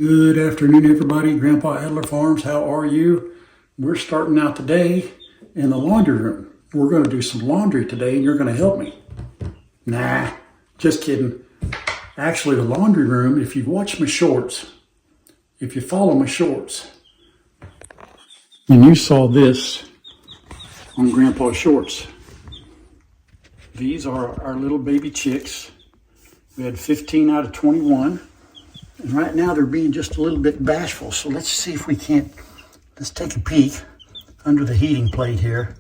Good afternoon, everybody. Grandpa Adler Farms, how are you? We're starting out today in the laundry room. We're going to do some laundry today, and you're going to help me. Nah, just kidding. Actually, the laundry room, if you watch my shorts, if you follow my shorts, and you saw this on Grandpa's shorts, these are our little baby chicks. We had 15 out of 21. And right now they're being just a little bit bashful. So let's see if we can't, let's take a peek under the heating plate here.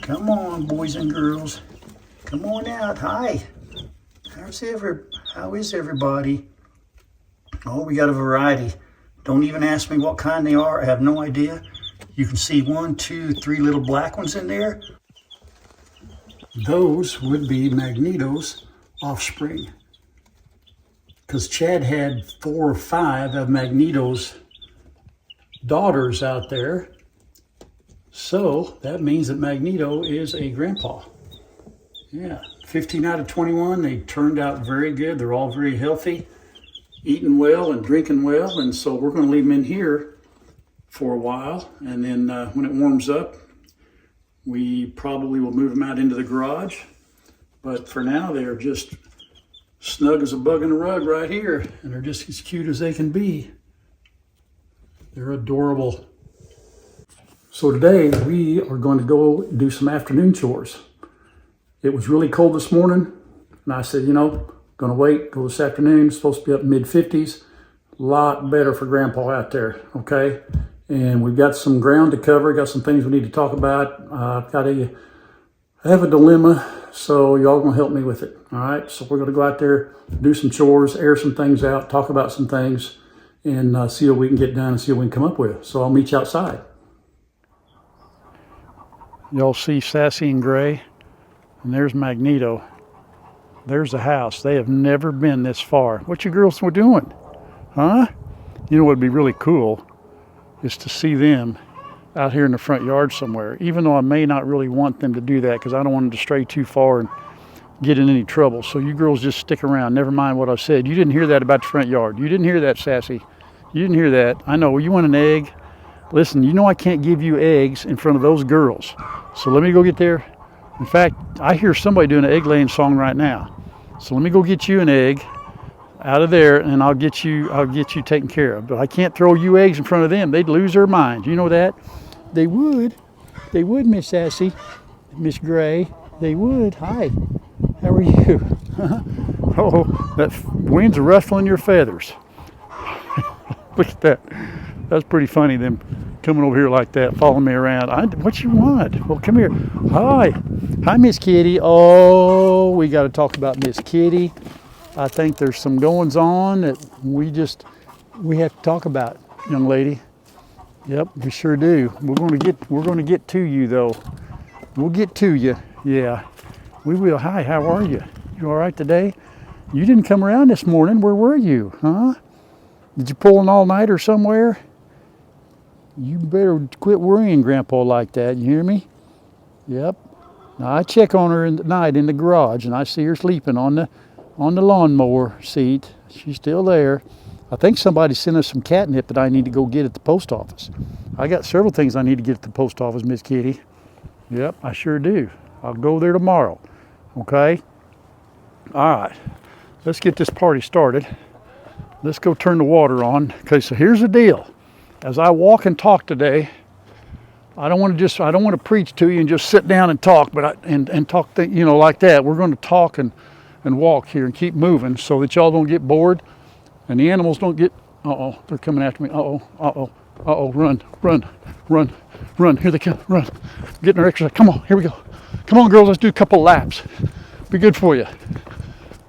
Come on, boys and girls. Come on out. Hi. How is everybody? Oh, we got a variety. Don't even ask me what kind they are. I have no idea. You can see 1, 2, 3 little black ones in there. Those would be Magneto's offspring, because Chad had 4 or 5 of Magneto's daughters out there. So that means that Magneto is a grandpa. Yeah, 15 out of 21. They turned out very good. They're all very healthy, eating well and drinking well. And so we're going to leave them in here for a while. And then when it warms up, we probably will move them out into the garage. But for now, they're just snug as a bug in a rug right here, and they're just as cute as they can be. They're adorable. So today we are going to go do some afternoon chores. It was really cold this morning, and I said, gonna wait, go this afternoon. It's supposed to be up mid-50s. A lot better for Grandpa out there, okay? And we've got some ground to cover, got some things we need to talk about. I have a dilemma, so y'all gonna help me with it, all right? So we're gonna go out there, do some chores, air some things out, talk about some things, and see what we can get done and see what we can come up with. So I'll meet you outside. Y'all see Sassy and Gray, and there's Magneto. There's the house. They have never been this far. What you girls were doing, huh? You know what would be really cool is to see them out here in the front yard somewhere, even though I may not really want them to do that because I don't want them to stray too far and get in any trouble. So you girls just stick around. Never mind what I said. You didn't hear that about the front yard. You didn't hear that, Sassy. You didn't hear that. I know. You want an egg? Listen, you know I can't give you eggs in front of those girls. So let me go get there. In fact, I hear somebody doing an egg laying song right now. So let me go get you an egg out of there, and I'll get you taken care of. But I can't throw you eggs in front of them. They'd lose their minds. You know that? They would, Miss Sassy, Miss Gray. They would. Hi, how are you? Oh, that wind's ruffling your feathers. Look at that. That's pretty funny, them coming over here like that, following me around. What you want? Well, come here. Hi, Miss Kitty. Oh, we got to talk about Miss Kitty. I think there's some goings on that we have to talk about, young lady. Yep, we sure do. We're going to get to you though. We'll get to you. Yeah, we will. Hi, how are you? You all right today? You didn't come around this morning. Where were you? Huh? Did you pull an all-nighter somewhere? You better quit worrying Grandpa like that. You hear me? Yep. Now I check on her at night in the garage, and I see her sleeping on the lawnmower seat. She's still there. I think somebody sent us some catnip that I need to go get at the post office. I got several things I need to get at the post office, Miss Kitty. Yep, I sure do. I'll go there tomorrow. Okay? All right. Let's get this party started. Let's go turn the water on. Okay, so here's the deal. As I walk and talk today, I don't want to preach to you and just sit down and talk, but talk like that. We're going to talk and walk here and keep moving so that y'all don't get bored and the animals don't get, they're coming after me. Run, here they come, run. Getting our exercise. Come on, here we go. Come on, girls, let's do a couple laps. Be good for you.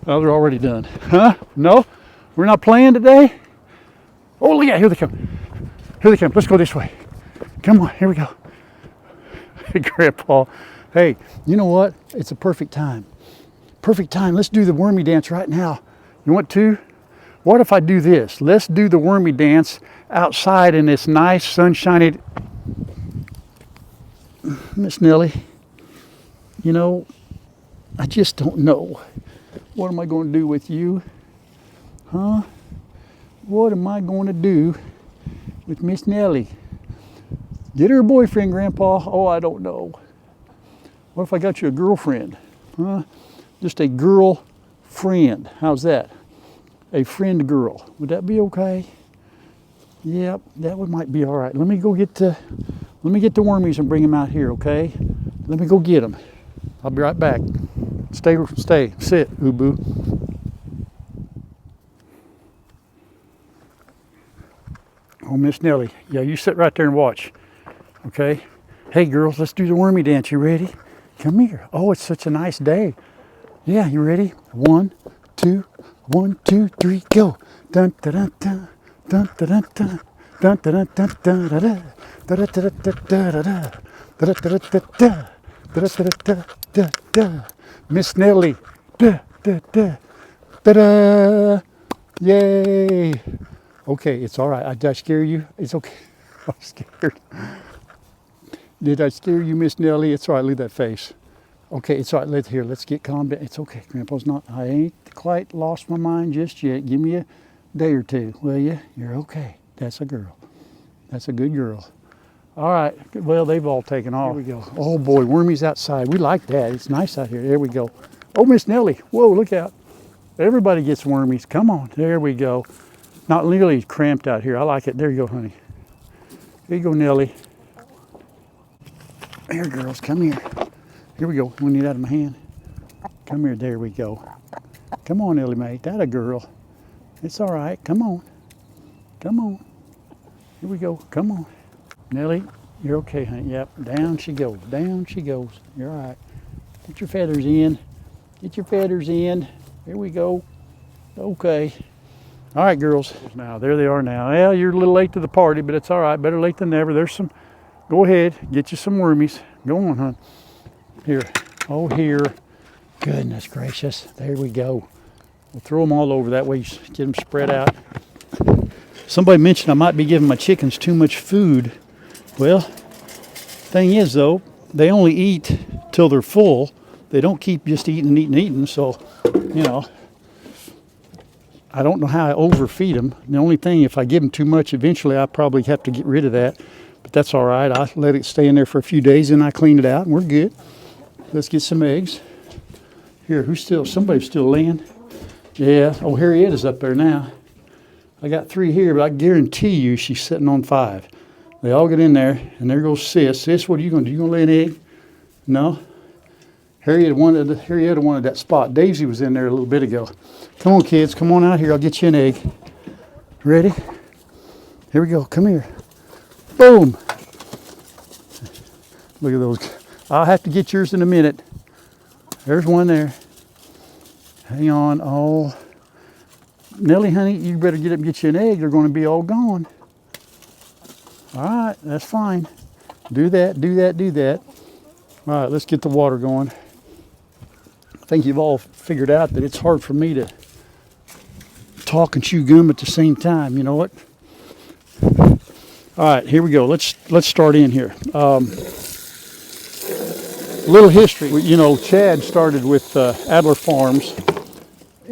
Oh, they're already done. Huh? No? We're not playing today? Oh, yeah, here they come. Here they come. Let's go this way. Come on, here we go. Hey, Grandpa. Hey, you know what? It's a perfect time. Perfect time. Let's do the wormy dance right now. You want to? What if I do this? Let's do the wormy dance outside in this nice sunshiny. Miss Nellie, I just don't know. What am I going to do with you? Huh? What am I going to do with Miss Nellie? Get her a boyfriend, Grandpa? Oh, I don't know. What if I got you a girlfriend? Huh? Just a girl friend. How's that? A friend girl. Would that be okay? Yep, that one might be all right. Let me get the wormies and bring them out here, okay? Let me go get them. I'll be right back. Stay, sit, Ubu. Oh, Miss Nellie. Yeah, you sit right there and watch. Okay? Hey, girls, let's do the wormy dance. You ready? Come here. Oh, it's such a nice day. Yeah, you ready? 1, 2, 1, 2, 3, go. Dun dun dun dun dun dun dun dun dun dun dun dun dun dun dun. Miss Nellie. Yay. Okay, it's all right. Did I scare you? It's okay. I'm scared. Did I scare you, Miss Nellie? It's all right. Leave that face. Okay, it's all right. Let's get calm down. It's okay. Grandpa's not. I ain't quite lost my mind just yet. Give me a day or two, will you? You're okay. That's a girl. That's a good girl. All right. Well, they've all taken off. Here we go. Oh boy, wormies outside. We like that. It's nice out here. There we go. Oh, Miss Nellie. Whoa, look out. Everybody gets wormies. Come on. There we go. Not nearly cramped out here. I like it. There you go, honey. Here you go, Nellie. Here, girls, come here. Here we go. We need out of my hand. Come here. There we go. Come on, Nellie, mate. That a girl. It's all right. Come on. Come on. Here we go. Come on. Nellie, you're okay, honey. Yep. Down she goes. Down she goes. You're all right. Get your feathers in. Get your feathers in. Here we go. Okay. All right, girls. Now, there they are now. Well, you're a little late to the party, but it's all right. Better late than never. There's some. Go ahead. Get you some wormies. Go on, hon. Here. Oh, here. Goodness gracious. There we go. We'll throw them all over. That way you get them spread out. Somebody mentioned I might be giving my chickens too much food. Well, thing is, though, they only eat till they're full. They don't keep just eating and eating and eating. So, you know, I don't know how I overfeed them. The only thing, if I give them too much, eventually I probably have to get rid of that. But that's all right. I let it stay in there for a few days, and I clean it out, and we're good. Let's get some eggs. Here, somebody's still laying. Yeah, oh, Harriet is up there now. I got 3 here, but I guarantee you she's sitting on 5. They all get in there, and there goes Sis. Sis, what are you going to do? You going to lay an egg? No? Harriet wanted that spot. Daisy was in there a little bit ago. Come on, kids. Come on out here. I'll get you an egg. Ready? Here we go. Come here. Boom. Look at those. I'll have to get yours in a minute. There's one there. Hang on. Oh. Nellie, honey, you better get up and get you an egg. They're going to be all gone. All right. That's fine. Do that, do that, do that. All right. Let's get the water going. I think you've all figured out that it's hard for me to talk and chew gum at the same time. You know what? All right, here we go. Let's start in here. Little history. You know, Chad started with Adler Farms,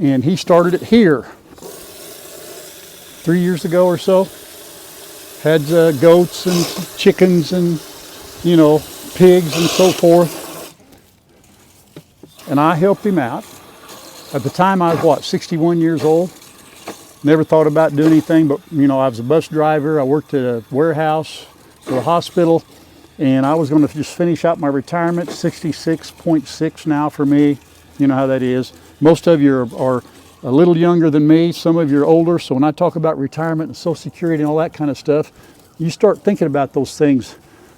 and he started it here 3 years ago or so. Had goats and chickens and, you know, pigs and so forth. And I helped him out. At the time, I was, 61 years old. Never thought about doing anything, but, you know, I was a bus driver. I worked at a warehouse for a hospital, and I was going to just finish out my retirement. 66.6 now for me. You know how that is. Most of you are a little younger than me. Some of you are older. So when I talk about retirement and Social Security and all that kind of stuff, you start thinking about those things.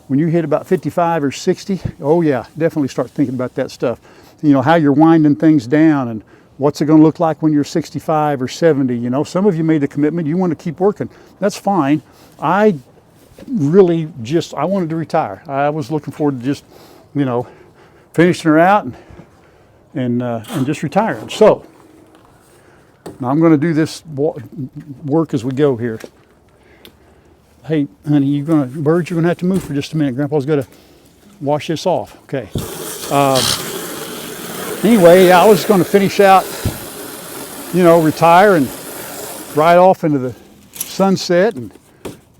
When you hit about 55 or 60, oh yeah, definitely start thinking about that stuff. You know, how you're winding things down and what's it going to look like when you're 65 or 70? You know, some of you made the commitment, you want to keep working. That's fine. I wanted to retire. I was looking forward to just, you know, finishing her out and just retiring. So, now I'm going to do this work as we go here. Hey, honey, birds, you're going to have to move for just a minute. Grandpa's going to wash this off. Okay. Anyway, I was going to finish out, you know, retire and ride off into the sunset, and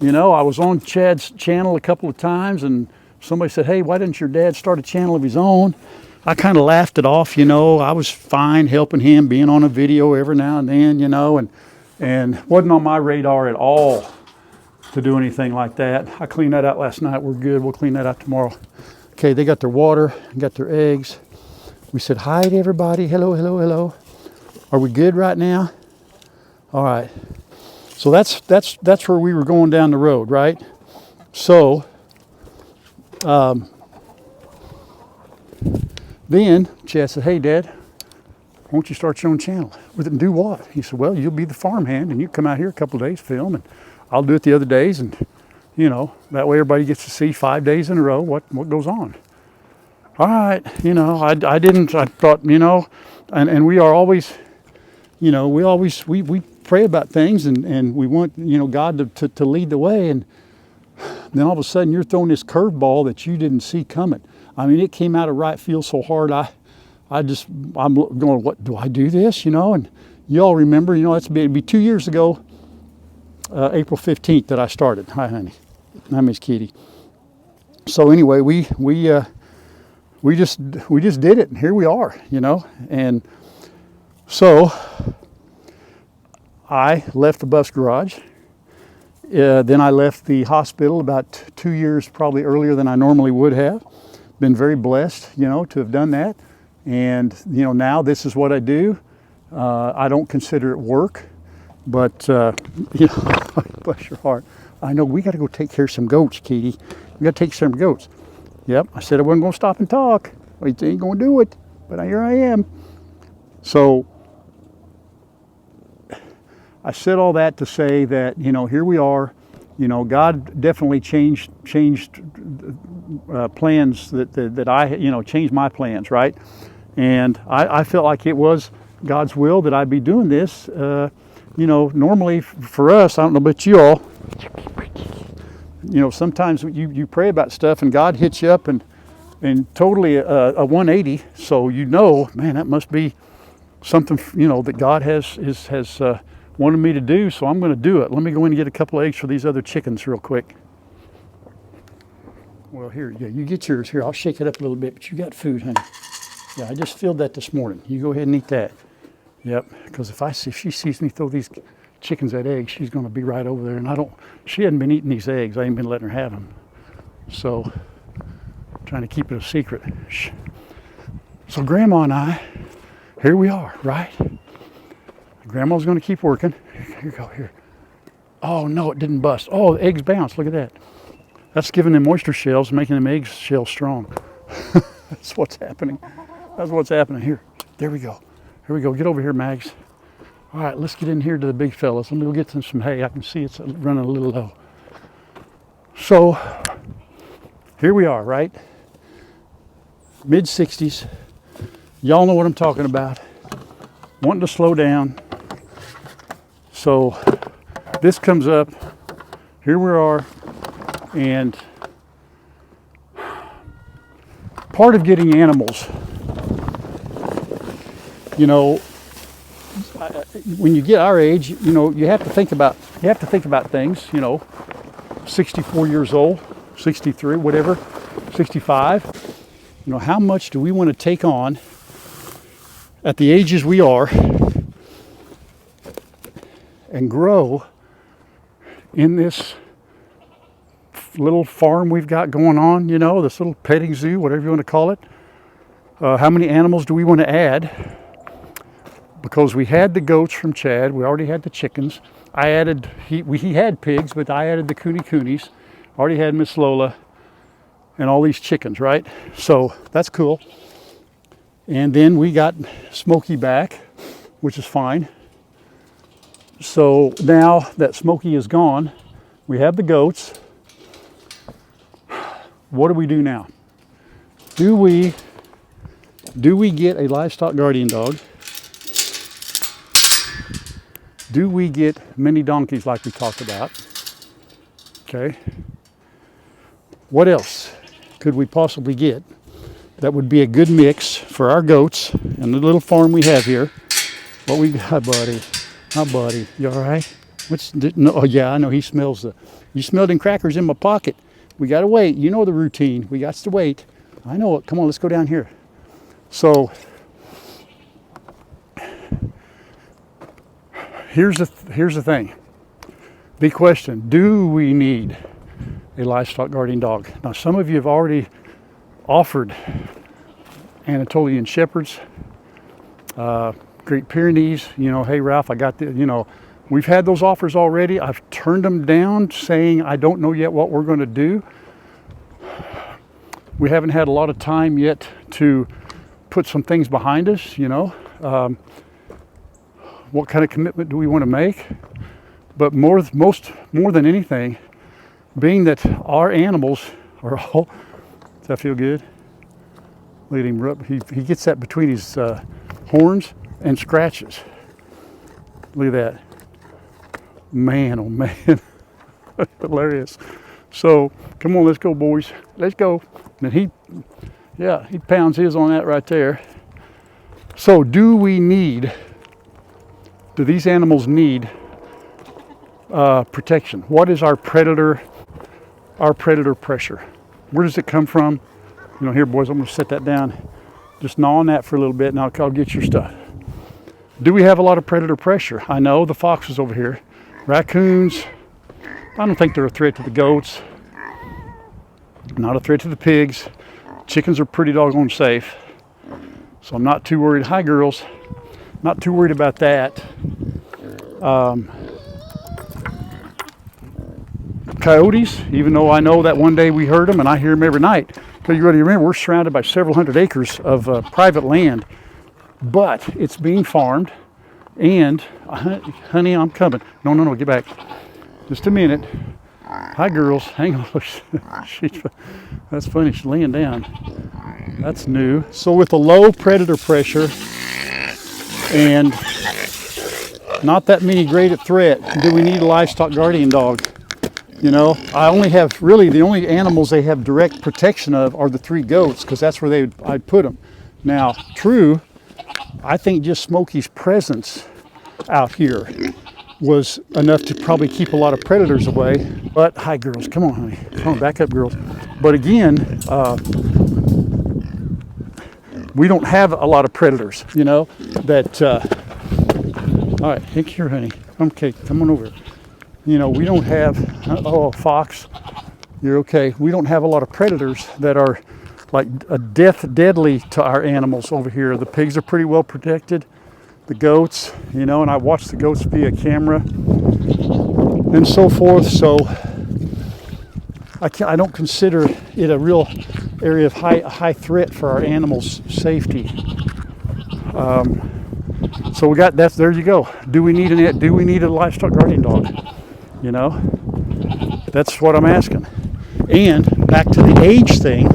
you know, I was on Chad's channel a couple of times, and somebody said, hey, why didn't your dad start a channel of his own? I kind of laughed it off, you know. I was fine helping him, being on a video every now and then, you know, and wasn't on my radar at all to do anything like that. I cleaned that out last night. We're good. We'll clean that out tomorrow. Okay, they got their water, got their eggs. We said hi to everybody. Hello, hello, hello. Are we good right now? All right. So that's where we were going down the road, right? So then Chad said, hey, Dad, why don't you start your own channel? With it and do what? He said, well, you'll be the farmhand, and you come out here a couple of days, film, and I'll do it the other days, and you know, that way everybody gets to see 5 days in a row what goes on. All right, you know, I thought, you know, and we are always, you know, we pray about things, and we want, you know, God to lead the way, and then all of a sudden you're throwing this curveball that you didn't see coming. I mean, it came out of right field so hard, I'm going, what, do I do this, you know? And you all remember, you know, it'd be 2 years ago, April 15th that I started. Hi, honey. Hi, Miss Kitty. So anyway, we just did it, and here we are, you know. And so I left the bus garage. Then I left the hospital about 2 years, probably earlier than I normally would have. Been very blessed, you know, to have done that. And, you know, now this is what I do. I don't consider it work, but, you know, bless your heart. I know we got to go take care of some goats, Katie. We got to take care of some goats. Yep, I said I wasn't going to stop and talk. Well, you ain't going to do it, but here I am. So I said all that to say that, you know, here we are. You know, God definitely changed plans that I, you know, changed my plans, right? And I felt like it was God's will that I be doing this. You know, normally for us, I don't know about you all, you know, sometimes you pray about stuff and God hits you up and totally a 180. So you know, man, that must be something, you know, that God has wanted me to do. So I'm going to do it. Let me go in and get a couple of eggs for these other chickens real quick. Well, here, yeah, you get yours. Here, I'll shake it up a little bit, but you got food, honey. Yeah, I just filled that this morning. You go ahead and eat that. Yep, because if she sees me throw these chickens that egg, she's going to be right over there. And she hadn't been eating these eggs. I ain't been letting her have them. So, I'm trying to keep it a secret. Shh. So Grandma and I, here we are, right? Grandma's going to keep working. Here you go, here. Oh, no, it didn't bust. Oh, the eggs bounced. Look at that. That's giving them moisture shells, making them egg shells strong. That's what's happening. That's what's happening here. There we go. Here we go. Get over here, Mags. All right, let's get in here to the big fellas. Let me go get them some hay. I can see it's running a little low. So here we are, right? Mid-60s. Y'all know what I'm talking about. Wanting to slow down. So this comes up. Here we are. And part of getting animals, you know, when you get our age, you know, you have to think about things, you know, 64 years old, 63, whatever, 65. You know, how much do we want to take on at the ages we are and grow in this little farm we've got going on, you know, this little petting zoo, whatever you want to call it. How many animals do we want to add? Because we had the goats from Chad, we already had the chickens. I added, he had pigs, but I added the coonies. Already had Miss Lola and all these chickens, right? So that's cool. And then we got Smokey back, which is fine. So now that Smokey is gone, we have the goats. What do we do now? Do we get a livestock guardian dog? Do we get mini donkeys like we talked about? Okay. What else could we possibly get that would be a good mix for our goats and the little farm we have here? What we got, buddy? Hi, buddy. You all right? No, oh yeah, I know he smells you smelled them crackers in my pocket. We got to wait. You know the routine. We got to wait. I know it. Come on, let's go down here. So here's the thing. Big question. Do we need a livestock guardian dog? Now, some of you have already offered Anatolian Shepherds, Great Pyrenees. You know, hey, Ralph, I got the, you know, we've had those offers already. I've turned them down saying I don't know yet what we're going to do. We haven't had a lot of time yet to put some things behind us, you know. What kind of commitment do we want to make? But more than anything, being that our animals are all, does that feel good? Look at him rub, he gets that between his horns and scratches. Look at that. Man, oh man, hilarious. So come on, let's go, boys. Let's go. And he pounds his on that right there. So do these animals need protection? What is our predator pressure? Where does it come from? You know, here, boys, I'm going to set that down. Just gnaw on that for a little bit, and I'll get your stuff. Do we have a lot of predator pressure? I know the foxes over here. Raccoons, I don't think they're a threat to the goats. Not a threat to the pigs. Chickens are pretty doggone safe. So I'm not too worried. Hi, girls. Not too worried about that. Coyotes, even though I know that one day we heard them, and I hear them every night. Because you got to remember, we're surrounded by several hundred acres of private land, but it's being farmed. And honey, I'm coming. No, get back. Just a minute. Hi, girls. Hang on. That's funny. She's laying down. That's new. So with a low predator pressure and not that many great at threat, do we need a livestock guardian dog? You know, I only have, really, the only animals they have direct protection of are the 3 goats, because that's where I'd put them. Now, true, I think just Smokey's presence out here was enough to probably keep a lot of predators away. But, hi, girls, come on, honey. Come on, back up, girls. But again, we don't have a lot of predators, you know, that, all right, take here, honey. Okay, come on over. You know, we don't have, oh, fox, you're okay. We don't have a lot of predators that are like deadly to our animals over here. The pigs are pretty well protected. The goats, you know, and I watch the goats via camera and so forth. So I don't consider it a real area of high threat for our animals' safety. So we got that. There you go. Do we need a livestock guardian dog? You know, that's what I'm asking. And back to the age thing,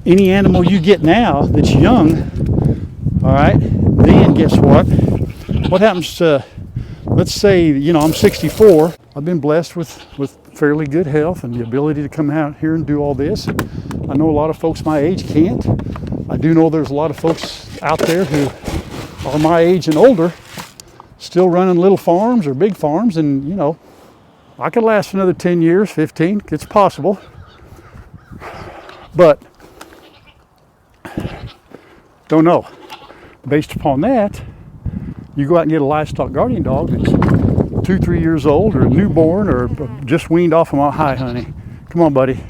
any animal you get now that's young, all right, then guess what? What happens to, let's say, you know, I'm 64. I've been blessed with fairly good health and the ability to come out here and do all this. I know a lot of folks my age can't. I do know there's a lot of folks out there who are my age and older, still running little farms or big farms, and, you know, I could last another 10 years, 15, it's possible. But, don't know. Based upon that, you go out and get a livestock guardian dog that's 2-3 years old, or a newborn, or just weaned off of my, hi, honey. Come on, buddy.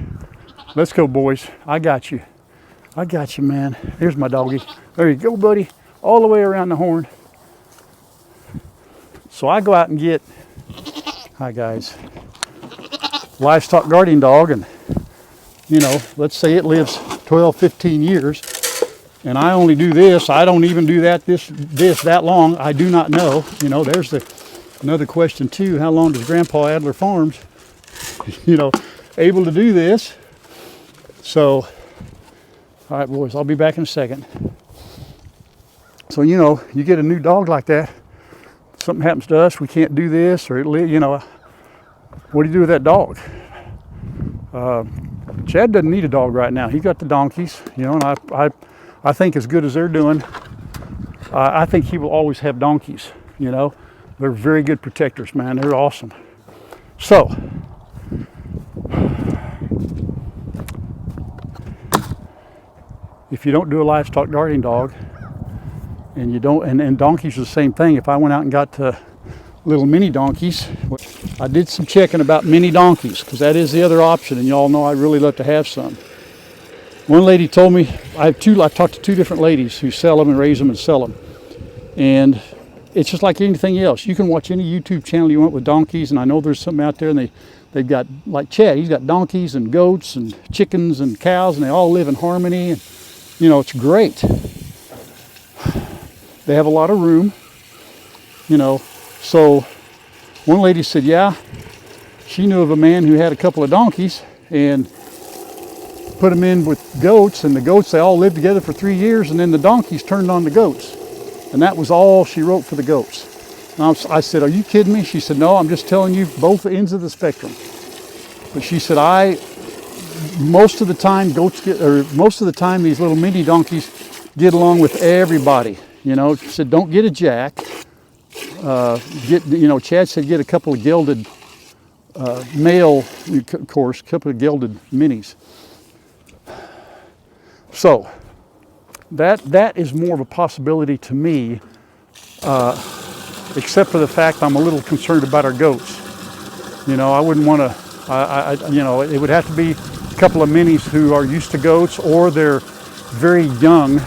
Let's go, boys. I got you. I got you, man. Here's my doggy. There you go, buddy. All the way around the horn. So I go out and get, hi guys, livestock guardian dog, and you know, let's say it lives 12, 15 years, and I only do this. I don't even do that that long. I do not know. You know, there's another question too. How long does Grandpa Adler Farms, you know, able to do this? So, all right, boys, I'll be back in a second. So, you know, you get a new dog like that, something happens to us, we can't do this, or you know, what do you do with that dog? Chad doesn't need a dog right now. He got the donkeys, you know, and I think as good as they're doing, I think he will always have donkeys, you know. They're very good protectors, man. They're awesome. So, if you don't do a livestock darting dog, and you don't, and donkeys are the same thing. If I went out and got little mini donkeys, I did some checking about mini donkeys, because that is the other option, and y'all know I really love to have some. One lady told me, I've talked to 2 different ladies who sell them and raise them and sell them. And it's just like anything else. You can watch any YouTube channel you want with donkeys, and I know there's something out there, and they've got, like Chad, he's got donkeys and goats and chickens and cows, and they all live in harmony, and you know, it's great. They have a lot of room, you know. So one lady said, yeah, she knew of a man who had a couple of donkeys and put them in with goats, and the goats, they all lived together for 3 years, and then the donkeys turned on the goats. And that was all she wrote for the goats. And I said, are you kidding me? She said, no, I'm just telling you both ends of the spectrum. But she said, most of the time these little mini donkeys get along with everybody. You know, she said, don't get a jack. Chad said, get a couple of gelded male, of course, a couple of gelded minis. So that is more of a possibility to me, except for the fact I'm a little concerned about our goats. You know, I wouldn't want to, it would have to be a couple of minis who are used to goats, or they're very young,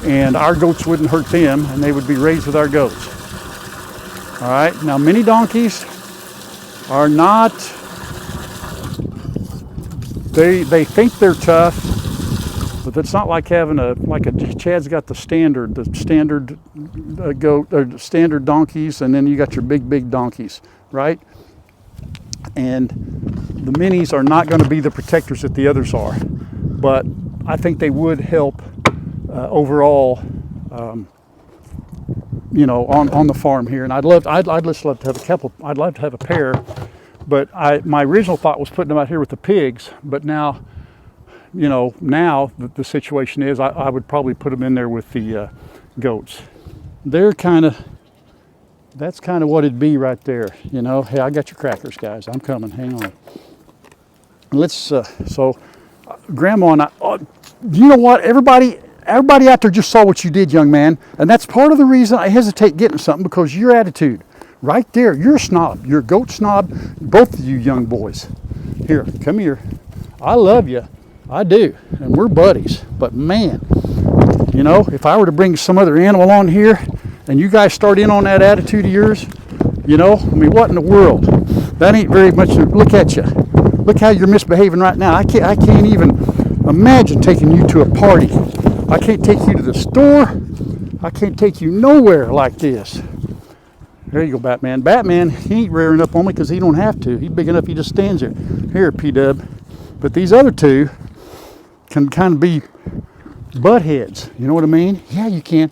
and our goats wouldn't hurt them, and they would be raised with our goats. All right, now mini donkeys are not, they think they're tough, but it's not like having Chad's got the standard goat, or standard donkeys, and then you got your big donkeys, right? And the minis are not going to be the protectors that the others are, but I think they would help overall, you know, on the farm here. And I'd just love to have a couple. I'd love to have a pair, but my original thought was putting them out here with the pigs, but now, you know, now the situation is I would probably put them in there with the goats. That's kind of what it'd be right there, you know. Hey, I got your crackers, guys. I'm coming. Hang on. Let's so Grandma and I, you know what, everybody out there just saw what you did, young man, and that's part of the reason I hesitate getting something, because your attitude right there. You're a snob. You're a goat snob, both of you young boys. Here, come here. I love you. I do, and we're buddies. But man, you know, if I were to bring some other animal on here and you guys start in on that attitude of yours, you know, I mean, what in the world? That ain't very much. Look at you. Look how you're misbehaving right now. I can't even imagine taking you to a party. I can't take you to the store. I can't take you nowhere like this. There you go, Batman. Batman, he ain't rearing up on me because he don't have to. He's big enough, he just stands there. Here, P-Dub. But these other two can kind of be butt heads. You know what I mean? Yeah, you can.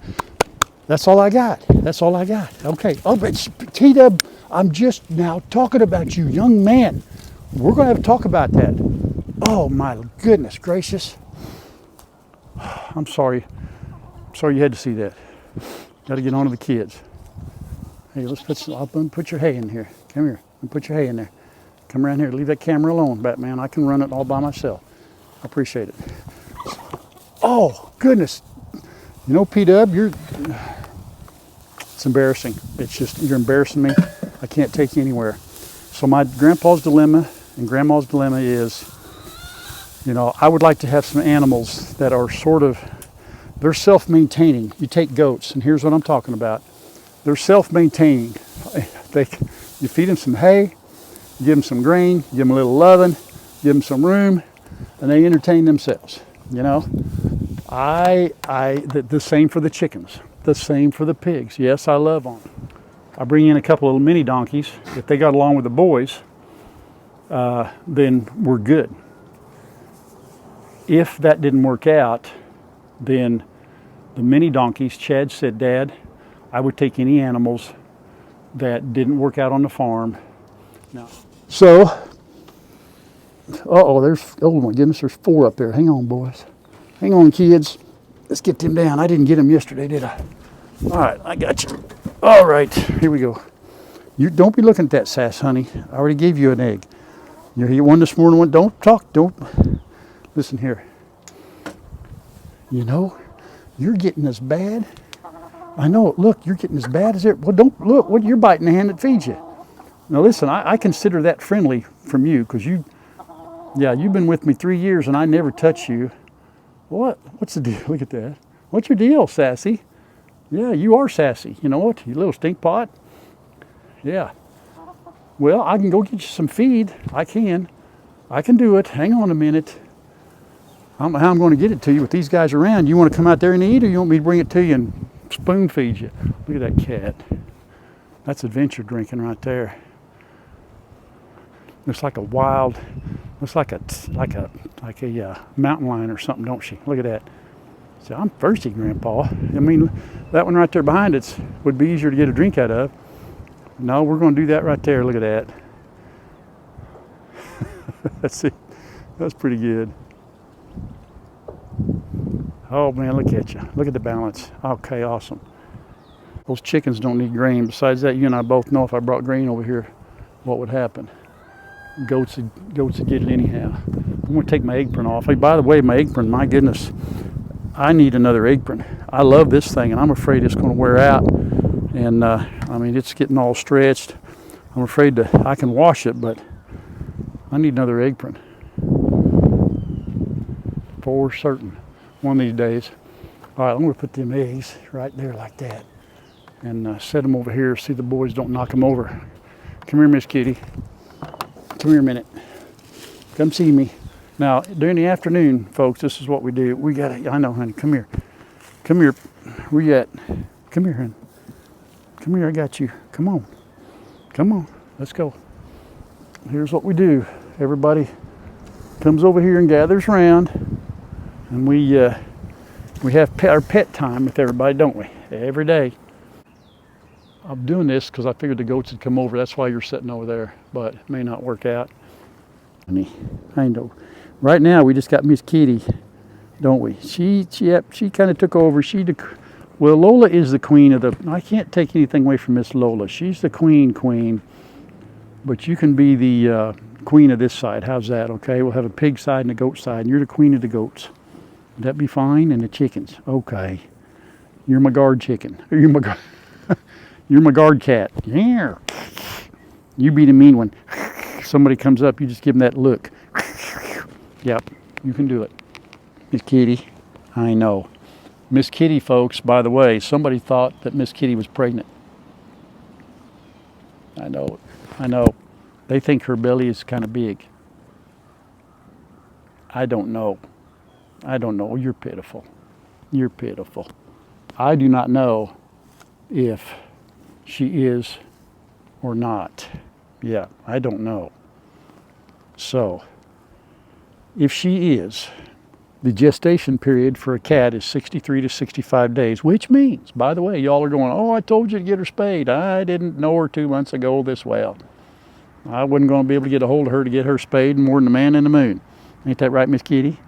That's all I got. That's all I got. Okay. Oh, but T-Dub, I'm just now talking about you, young man. We're going to have to talk about that. Oh, my goodness gracious. I'm sorry. Sorry you had to see that. Got to get on to the kids. Hey, I'll put your hay in here. Come here. Put your hay in there. Come around here. Leave that camera alone, Batman. I can run it all by myself. I appreciate it. Oh, goodness. You know, P-Dub, it's embarrassing. It's just, you're embarrassing me. I can't take you anywhere. So my grandpa's dilemma and grandma's dilemma is, you know, I would like to have some animals that are sort of, they're self-maintaining. You take goats, and here's what I'm talking about. They're self-maintaining. You feed them some hay, give them some grain, give them a little loving, give them some room, and they entertain themselves, you know. The same for the chickens, the same for the pigs. Yes, I love them. I bring in a couple of mini donkeys. If they got along with the boys, then we're good. If that didn't work out, then the mini donkeys, Chad said, Dad, I would take any animals that didn't work out on the farm. No. So, oh my goodness, there's 4 up there. Hang on, boys. Hang on, kids. Let's get them down. I didn't get them yesterday, did I? All right, I got you. All right, here we go. You don't be looking at that, Sass, honey. I already gave you an egg. You one this morning. One. Don't talk. Don't listen here. You know, you're getting as bad. I know. Look, you're getting as bad as it. Well, don't look. What you're biting the hand that feeds you. Now listen, I consider that friendly from you because you've been with me 3 years and I never touch you. What? What's the deal? Look at that. What's your deal, Sassy? Yeah, you are sassy. You know what? You little stink pot. Yeah. Well, I can go get you some feed. I can do it. Hang on a minute. I don't know how I'm going to get it to you with these guys around. You want to come out there and eat, or you want me to bring it to you and spoon feed you? Look at that cat. That's adventure drinking right there. Looks like a wild, looks like a mountain lion or something, don't she? Look at that. So I'm thirsty, Grandpa. I mean, that one right there behind it would be easier to get a drink out of. No, we're going to do that right there. Look at that. That's it. That's pretty good. Oh man, look at you. Look at the balance. Okay, awesome. Those chickens don't need grain. Besides that, you and I both know if I brought grain over here, what would happen? Goats would get it anyhow. I'm going to take my apron off. Hey, by the way, my apron, my goodness, I need another apron. I love this thing, and I'm afraid it's going to wear out. And I mean, it's getting all stretched. I'm afraid I can wash it, but I need another apron. For certain. One of these days. All right, I'm going to put them eggs right there like that. And set them over here. See the boys don't knock them over. Come here, Miss Kitty. Come here a minute. Come see me. Now, during the afternoon, folks, this is what we do. We got to, I know, honey. Come here. Come here. Where you at? Come here, honey. Come here, I got you. Come on. Come on. Let's go. Here's what we do. Everybody comes over here and gathers around. And we have our pet time with everybody, don't we? Every day. I'm doing this because I figured the goats would come over. That's why you're sitting over there. But it may not work out. I know. Right now, we just got Miss Kitty, don't we? She kind of took over. Well, Lola is the queen of the... I can't take anything away from Miss Lola. She's the queen. But you can be the queen of this side. How's that, okay? We'll have a pig side and a goat side. And you're the queen of the goats. Would that be fine? And the chickens. Okay. You're my guard chicken. You're my guard cat. Yeah. You be the mean one. Somebody comes up, you just give them that look. Yep, you can do it. Miss Kitty. I know. Miss Kitty, folks, by the way, somebody thought that Miss Kitty was pregnant. I know. They think her belly is kind of big. I don't know. You're pitiful. You're pitiful. I do not know if she is or not. Yeah, I don't know. So, if she is, the gestation period for a cat is 63 to 65 days, which means, by the way, y'all are going, oh, I told you to get her spayed. I didn't know her 2 months ago this well. I wasn't going to be able to get a hold of her to get her spayed more than the man in the moon. Ain't that right, Miss Kitty?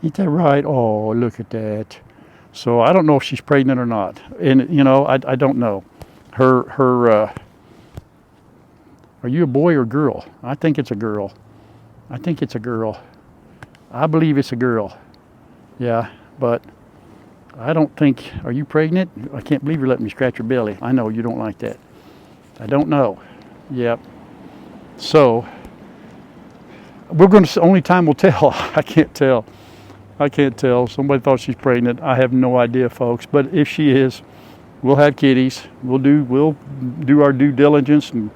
Ain't that right? Oh, look at that. So I don't know if she's pregnant or not. And, you know, I don't know. Are you a boy or girl? I think it's a girl. I believe it's a girl. Yeah, but I don't think, are you pregnant? I can't believe you're letting me scratch your belly. I know you don't like that. I don't know. Yep. So, we're going to, only time will tell. I can't tell. Somebody thought she's pregnant. I have no idea, folks. But if she is, we'll have kitties. We'll do our due diligence and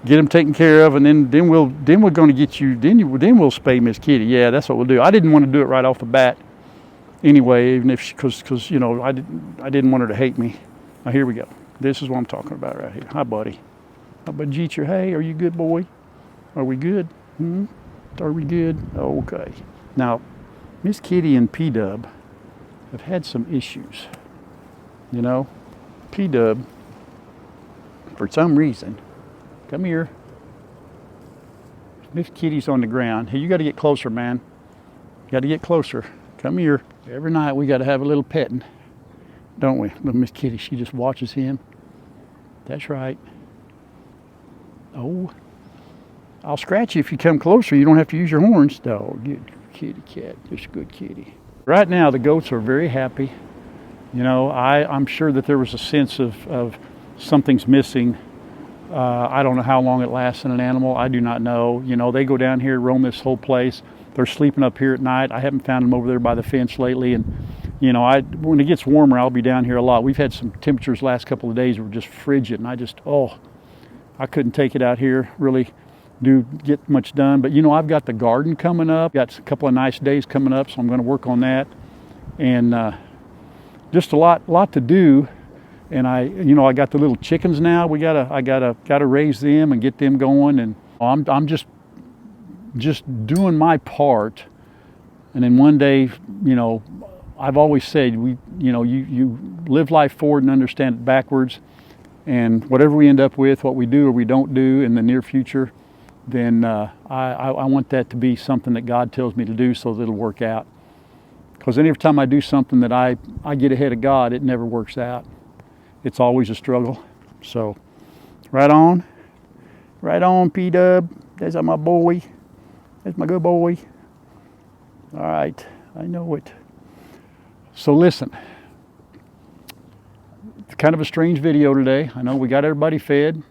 get them taken care of, and then we're going to get you. Then we'll spay Miss Kitty. Yeah, that's what we'll do. I didn't want to do it right off the bat, anyway, even if because you know I didn't want her to hate me. Now here we go. This is what I'm talking about right here. Hi, buddy. How about Jeter? Hey, are you good, boy? Are we good? Are we good? Okay. Now, Miss Kitty and P-Dub have had some issues. You know, P-Dub, for some reason. Come here. Miss Kitty's on the ground. Hey, you got to get closer, man. You got to get closer. Come here. Every night we got to have a little petting, don't we? Little Miss Kitty, she just watches him. That's right. Oh, I'll scratch you if you come closer. You don't have to use your horns. Dog, good kitty cat. Just a good kitty. Right now, the goats are very happy. You know, I'm sure that there was a sense of something's missing. I don't know how long it lasts in an animal. I do not know. You know, they go down here, roam this whole place. They're sleeping up here at night. I haven't found them over there by the fence lately. And, you know, when it gets warmer, I'll be down here a lot. We've had some temperatures last couple of days that were just frigid. And I couldn't take it out here, really get much done. But, you know, I've got the garden coming up. Got a couple of nice days coming up, so I'm going to work on that. And just a lot to do. And I got the little chickens now. I gotta raise them and get them going. And I'm just doing my part. And then one day, you know, I've always said you live life forward and understand it backwards. And whatever we end up with, what we do or we don't do in the near future, then I want that to be something that God tells me to do so that it'll work out. Because every time I do something that I get ahead of God, it never works out. It's always a struggle. So, right on, P-Dub. That's my boy. That's my good boy. All right, I know it. So listen, it's kind of a strange video today. I know we got everybody fed.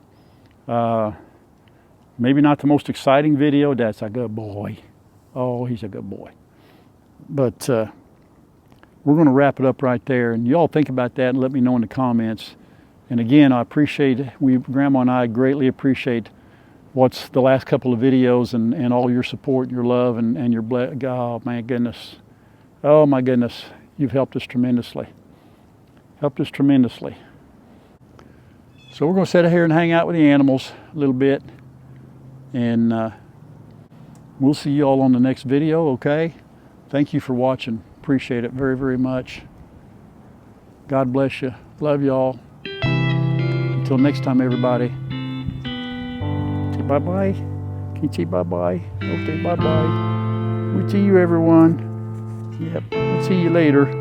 Maybe not the most exciting video. That's a good boy. Oh, he's a good boy. But we're going to wrap it up right there. And you all think about that and let me know in the comments. And again, I appreciate, Grandma and I greatly appreciate what's the last couple of videos and all your support and your love and your oh my goodness. Oh my goodness. You've helped us tremendously. So we're going to sit here and hang out with the animals a little bit. And we'll see you all on the next video, okay? Thank you for watching. Appreciate it very, very much. God bless you. Love y'all. Until next time, everybody. Say bye-bye. Can you say bye-bye? Okay, bye-bye. We'll see you, everyone. Yep, we'll see you later.